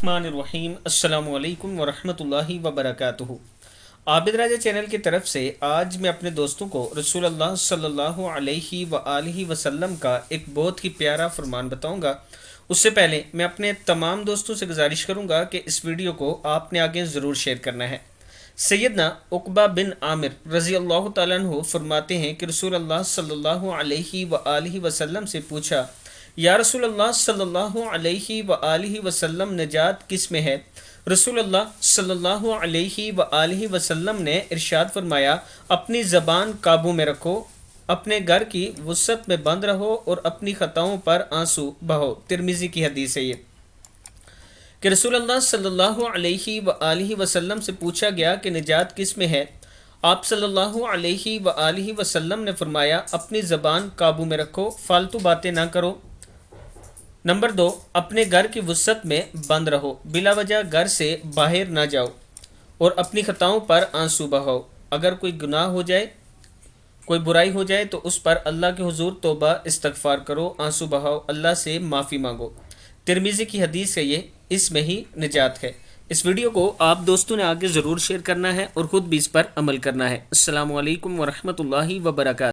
बिस्मिल्लाहिर्रहमानिर्रहीम। अस्सलामु अलैकुम वरहमतुल्लाहि वबरकातुहू। आबिद राजा चैनल की तरफ से आज मैं अपने दोस्तों को रसूलुल्लाह सल्लल्लाहु अलैहि व आलिहि वसल्लम का एक बहुत ही प्यारा फरमान बताऊंगा। उससे पहले मैं अपने तमाम दोस्तों से गुजारिश करूंगा कि इस वीडियो को आपने आगे ज़रूर शेयर करना है। सैयदना उक़बा बिन आमिर रज़ी अल्लाह तआला अन्हु फरमाते हैं कि रसूलुल्लाह सल्लल्लाहु अलैहि व आलिहि वसल्लम से पूछा, या रसूलुल्लाह सल्लल्लाहु अलैहि व आलिहि वसल्लम निजात किस में है? रसूलुल्लाह सल्लल्लाहु अलैहि व आलिहि वसल्लम ने इरशाद फरमाया, अपनी ज़बान काबू में रखो, अपने घर की वुसअत में बंद रहो और अपनी ख़ताओं पर आंसू बहो। तिरमिज़ी की हदीस है ये कि रसूलुल्लाह सल्लल्लाहु अलैहि व आलिहि वसल्लम से पूछा गया कि निजात किस में है। आप सल्लल्लाहु अलैहि व आलिहि वसल्लम ने फरमाया, अपनी ज़बान काबू में रखो, फालतू बातें ना करो। नंबर 2, अपने घर की वुसअत में बंद रहो, बिला वजह घर से बाहर ना जाओ और अपनी खताओं पर आंसू बहाओ। अगर कोई गुनाह हो जाए, कोई बुराई हो जाए तो उस पर अल्लाह के हुजूर तौबा इस्तगफार करो, आंसू बहाओ, अल्लाह से माफ़ी मांगो। तिरमिज़ी की हदीस है ये, इसमें ही निजात है। इस वीडियो को आप दोस्तों ने आगे ज़रूर शेयर करना है और ख़ुद भी इस पर अमल करना है। अस्सलामु अलैकुम वरहमतुल्लाहि वबरकातुहू।